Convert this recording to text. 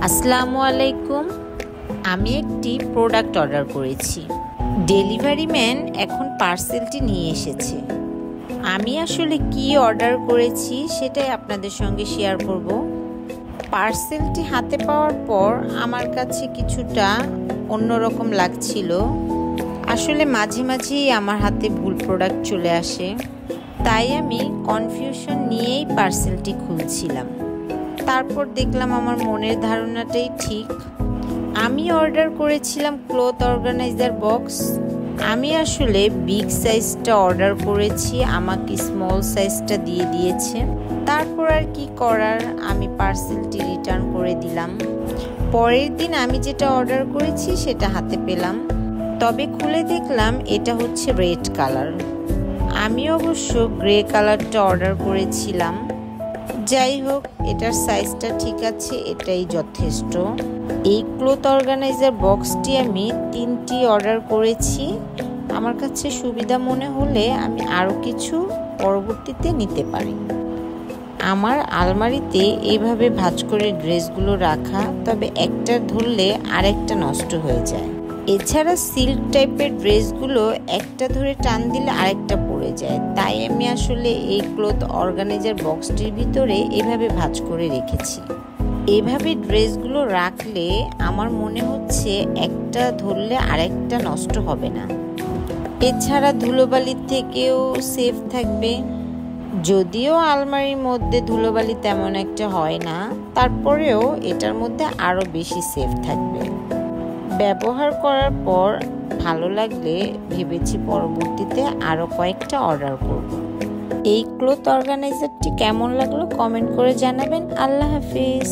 আসসালামু আলাইকুম। আমি একটি প্রোডাক্ট অর্ডার করেছি। ডেলিভারি ম্যান এখন পার্সেলটি নিয়ে এসেছে। আমি আসলে কি অর্ডার করেছি সেটাই আপনাদের সঙ্গে শেয়ার করব। পার্সেলটি হাতে পাওয়ার পর আমার কাছে কিছুটা অন্যরকম লাগছিল। আসলে মাঝে মাঝেই আমার হাতে ভুল প্রোডাক্ট চলে আসে, তাই আমি কনফিউশন নিয়েই পার্সেলটি খুলছিলাম। তারপর দেখলাম আমার মনের ধারণাটাই ঠিক। আমি অর্ডার করেছিলাম ক্লথ অর্গানাইজার বক্স। আমি আসলে বিগ সাইজটা অর্ডার করেছি, আমাকে স্মল সাইজটা দিয়ে দিয়েছে। তারপর আর কি করার, আমি পার্সেলটি রিটার্ন করে দিলাম। পরের দিন আমি যেটা অর্ডার করেছি সেটা হাতে পেলাম, তবে খুলে দেখলাম এটা হচ্ছে রেড কালার। আমি অবশ্য গ্রে কালারটা অর্ডার করেছিলাম। যাই হোক, এটার সাইজটা ঠিক আছে, এটাই যথেষ্ট। এই ক্লথ অর্গানাইজার বক্সটি আমি 3টি অর্ডার করেছি। আমার কাছে সুবিধা মনে হলে আমি আরও কিছু পরবর্তীতে নিতে পারি। আমার আলমারিতে এইভাবে ভাঁজ করে ড্রেসগুলো রাখা, তবে একটা ধরলে আরেকটা নষ্ট হয়ে যায়। এছাড়া সিল্ক টাইপের ড্রেসগুলো একটা ধরে টান দিলে আরেকটা পড়ে যায়, তাই আমি আসলে এই ক্লথ অর্গানাইজার বক্সটির ভিতরে এভাবে ভাঁজ করে রেখেছি। এভাবে ড্রেসগুলো রাখলে আমার মনে হচ্ছে একটা ধরলে আরেকটা নষ্ট হবে না। এছাড়া ধুলোবালির থেকেও সেফ থাকবে। যদিও আলমারির মধ্যে ধুলোবালি তেমন একটা হয় না, তারপরেও এটার মধ্যে আরও বেশি সেফ থাকবে। ব্যবহার করার পর ভালো লাগলে ভেবেছি পরবর্তীতে আরও কয়েকটা অর্ডার করব। এই ক্লথ অর্গানাইজারটি কেমন লাগলো কমেন্ট করে জানাবেন। আল্লাহ হাফিজ।